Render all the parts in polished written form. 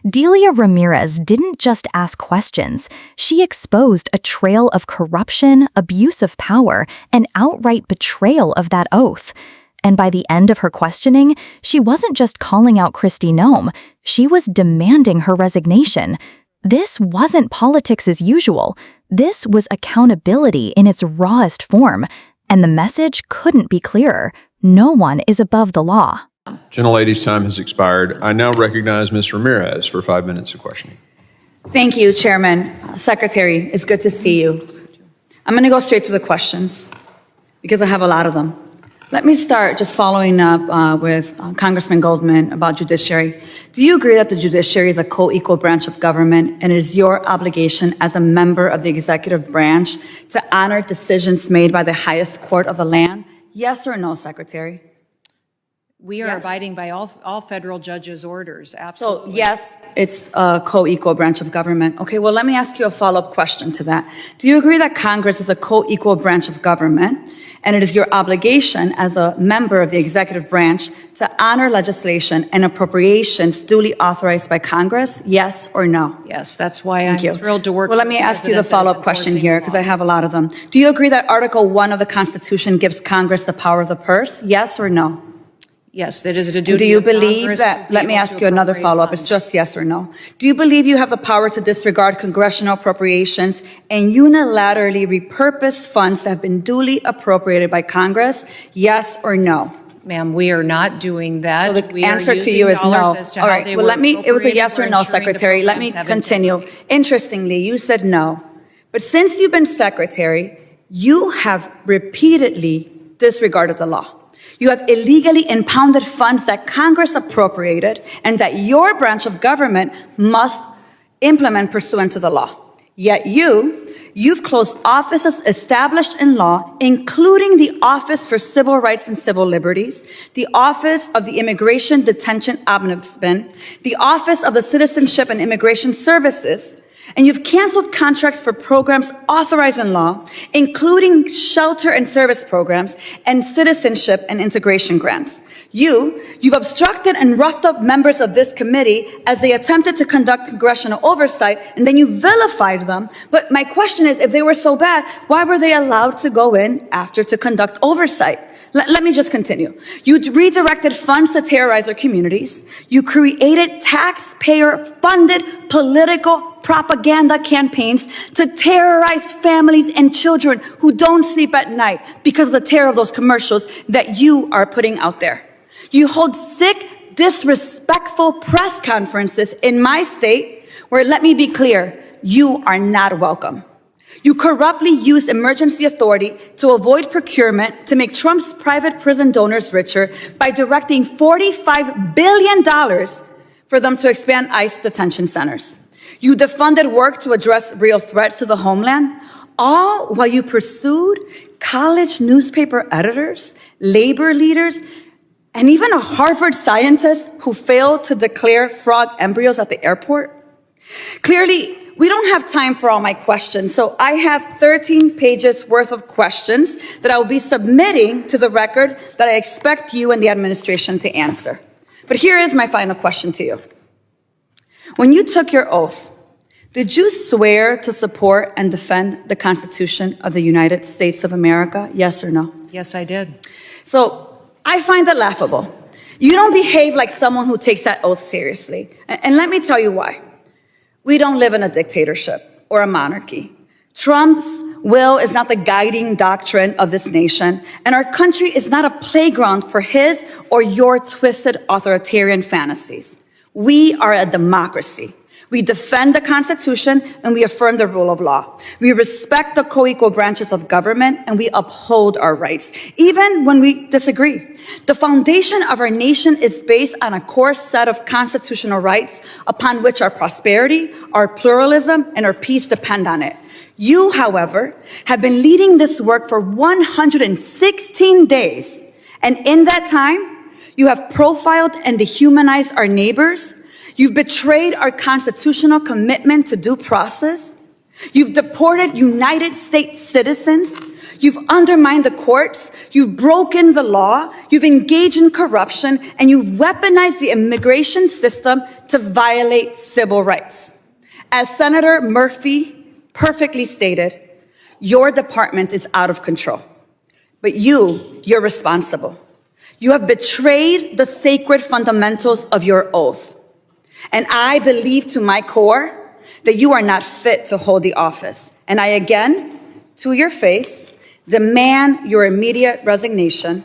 Delia Ramirez didn't just ask questions, she exposed a trail of corruption, abuse of power, and outright betrayal of that oath. And by the end of her questioning, she wasn't just calling out Kristi Noem, she was demanding her resignation. This wasn't politics as usual. This was accountability in its rawest form. And the message couldn't be clearer. No one is above the law. Gentlelady's time has expired. I now recognize Ms. Ramirez for 5 minutes of questioning. Thank you, Chairman. Secretary, it's good to see you. I'm going to go straight to the questions because I have a lot of them. Let me start just following up with Congressman Goldman about judiciary. Do you agree that the judiciary is a co-equal branch of government and it is your obligation as a member of the executive branch to honor decisions made by the highest court of the land? Yes or no, Secretary? We are abiding by all federal judges' orders, absolutely. So, yes, it's a co-equal branch of government. Okay, well, let me ask you a follow-up question to that. Do you agree that Congress is a co-equal branch of government and it is your obligation as a member of the executive branch to honor legislation and appropriations duly authorized by Congress? Yes or no? Yes, that's why I'm thrilled to work. Well, let me ask you the follow-up question here because I have a lot of them. Do you agree that Article 1 of the Constitution gives Congress the power of the purse? Yes or no? Yes, that is a duty. Do you believe that, let me ask you another follow-up, it's just yes or no. Do you believe you have the power to disregard congressional appropriations and unilaterally repurpose funds that have been duly appropriated by Congress? Yes or no? Ma'am, we are not doing that. So the answer to you is no. All right, well, it was a yes or no, Secretary. Let me continue. Interestingly, you said no. But since you've been Secretary, you have repeatedly disregarded the law. You have illegally impounded funds that Congress appropriated and that your branch of government must implement pursuant to the law. Yet you've closed offices established in law, including the Office for Civil Rights and Civil Liberties, the Office of the Immigration Detention Ombudsman, the Office of the Citizenship and Immigration Services, and you've canceled contracts for programs authorized in law, including shelter and service programs and citizenship and integration grants. You've obstructed and roughed up members of this committee as they attempted to conduct congressional oversight, and then you vilified them. But my question is, if they were so bad, why were they allowed to go in after to conduct oversight? Let me just continue. You redirected funds to terrorize our communities. You created taxpayer-funded political propaganda campaigns to terrorize families and children who don't sleep at night because of the terror of those commercials that you are putting out there. You hold sick, disrespectful press conferences in my state where, let me be clear, you are not welcome. You corruptly used emergency authority to avoid procurement to make Trump's private prison donors richer by directing $45 billion for them to expand ICE detention centers. You defunded work to address real threats to the homeland, all while you pursued college newspaper editors, labor leaders, and even a Harvard scientist who failed to declare frog embryos at the airport. Clearly, we don't have time for all my questions, so I have 13 pages worth of questions that I will be submitting to the record that I expect you and the administration to answer. But here is my final question to you. When you took your oath, did you swear to support and defend the Constitution of the United States of America? Yes or no? Yes, I did. So I find that laughable. You don't behave like someone who takes that oath seriously. And let me tell you why. We don't live in a dictatorship or a monarchy. Trump's will is not the guiding doctrine of this nation, and our country is not a playground for his or your twisted authoritarian fantasies. We are a democracy. We defend the Constitution and we affirm the rule of law. We respect the co-equal branches of government and we uphold our rights, even when we disagree. The foundation of our nation is based on a core set of constitutional rights upon which our prosperity, our pluralism, and our peace depend on it. You, however, have been leading this work for 116 days. And in that time, you have profiled and dehumanized our neighbors. You've betrayed our constitutional commitment to due process. You've deported United States citizens. You've undermined the courts, you've broken the law, you've engaged in corruption, and you've weaponized the immigration system to violate civil rights. As Senator Murphy perfectly stated, your department is out of control. But you're responsible. You have betrayed the sacred fundamentals of your oath. And I believe to my core that you are not fit to hold the office. And I again, to your face, demand your immediate resignation.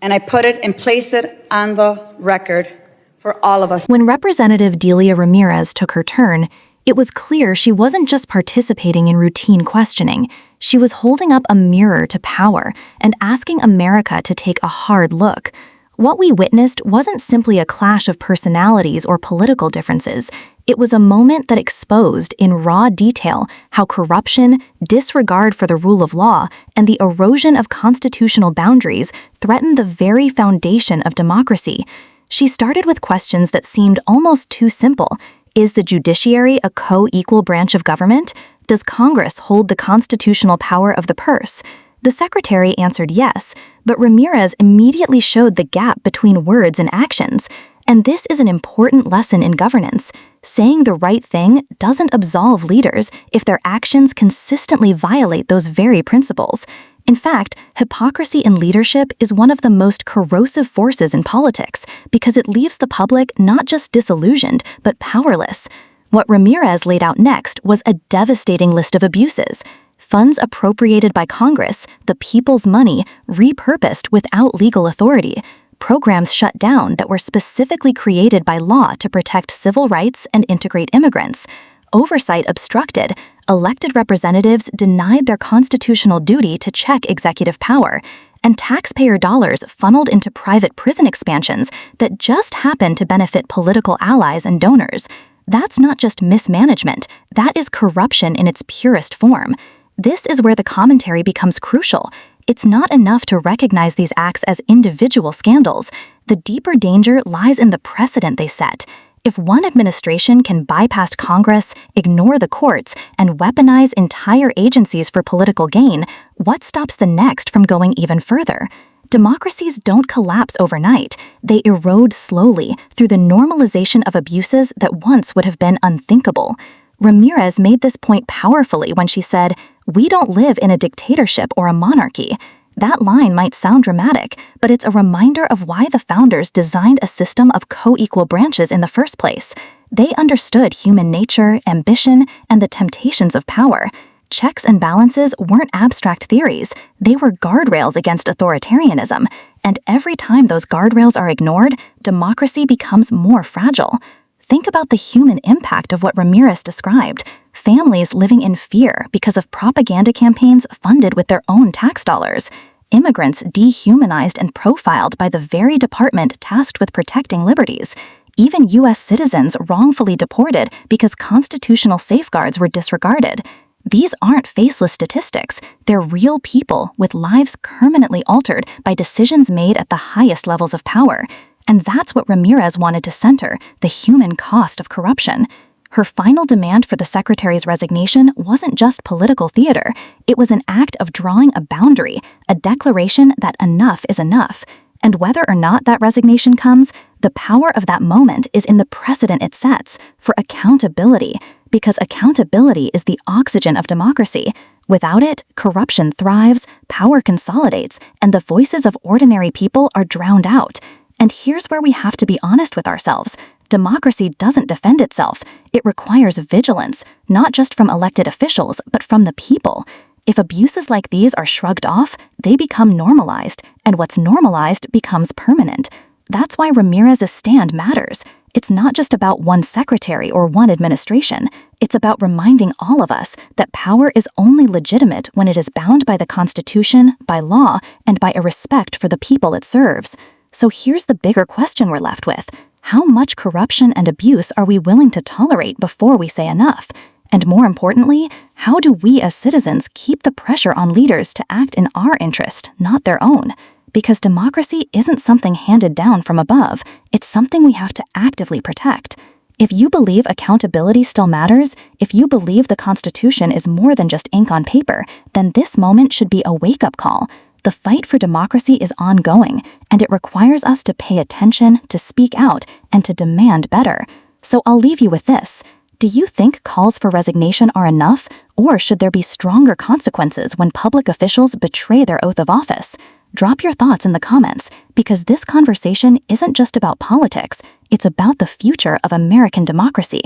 And I put it and place it on the record for all of us. When Representative Delia Ramirez took her turn, it was clear she wasn't just participating in routine questioning. She was holding up a mirror to power and asking America to take a hard look. What we witnessed wasn't simply a clash of personalities or political differences. It was a moment that exposed in raw detail how corruption, disregard for the rule of law, and the erosion of constitutional boundaries threatened the very foundation of democracy. She started with questions that seemed almost too simple. Is the judiciary a co-equal branch of government? Does Congress hold the constitutional power of the purse? The secretary answered yes, but Ramirez immediately showed the gap between words and actions. And this is an important lesson in governance. Saying the right thing doesn't absolve leaders if their actions consistently violate those very principles. In fact, hypocrisy in leadership is one of the most corrosive forces in politics because it leaves the public not just disillusioned, but powerless. What Ramirez laid out next was a devastating list of abuses. Funds appropriated by Congress, the people's money, repurposed without legal authority. Programs shut down that were specifically created by law to protect civil rights and integrate immigrants. Oversight obstructed. Elected representatives denied their constitutional duty to check executive power, and taxpayer dollars funneled into private prison expansions that just happened to benefit political allies and donors. That's not just mismanagement, that is corruption in its purest form. This is where the commentary becomes crucial. It's not enough to recognize these acts as individual scandals. The deeper danger lies in the precedent they set. If one administration can bypass Congress, ignore the courts, and weaponize entire agencies for political gain, what stops the next from going even further? Democracies don't collapse overnight. They erode slowly through the normalization of abuses that once would have been unthinkable. Ramirez made this point powerfully when she said, "We don't live in a dictatorship or a monarchy." That line might sound dramatic, but it's a reminder of why the founders designed a system of co-equal branches in the first place. They understood human nature, ambition, and the temptations of power. Checks and balances weren't abstract theories. They were guardrails against authoritarianism. And every time those guardrails are ignored, democracy becomes more fragile. Think about the human impact of what Ramirez described. Families living in fear because of propaganda campaigns funded with their own tax dollars. Immigrants dehumanized and profiled by the very department tasked with protecting liberties. Even U.S. citizens wrongfully deported because constitutional safeguards were disregarded. These aren't faceless statistics. They're real people with lives permanently altered by decisions made at the highest levels of power. And that's what Ramirez wanted to center, the human cost of corruption. Her final demand for the secretary's resignation wasn't just political theater. It was an act of drawing a boundary, a declaration that enough is enough. And whether or not that resignation comes, the power of that moment is in the precedent it sets for accountability, because accountability is the oxygen of democracy. Without it, corruption thrives, power consolidates, and the voices of ordinary people are drowned out. And here's where we have to be honest with ourselves. Democracy doesn't defend itself. It requires vigilance, not just from elected officials, but from the people. If abuses like these are shrugged off, they become normalized, and what's normalized becomes permanent. That's why Ramirez's stand matters. It's not just about one secretary or one administration. It's about reminding all of us that power is only legitimate when it is bound by the Constitution, by law, and by a respect for the people it serves. So here's the bigger question we're left with. How much corruption and abuse are we willing to tolerate before we say enough? And more importantly, how do we as citizens keep the pressure on leaders to act in our interest, not their own? Because democracy isn't something handed down from above. It's something we have to actively protect. If you believe accountability still matters, if you believe the Constitution is more than just ink on paper, then this moment should be a wake-up call. The fight for democracy is ongoing, and it requires us to pay attention, to speak out, and to demand better. So I'll leave you with this. Do you think calls for resignation are enough, or should there be stronger consequences when public officials betray their oath of office? Drop your thoughts in the comments, because this conversation isn't just about politics, it's about the future of American democracy.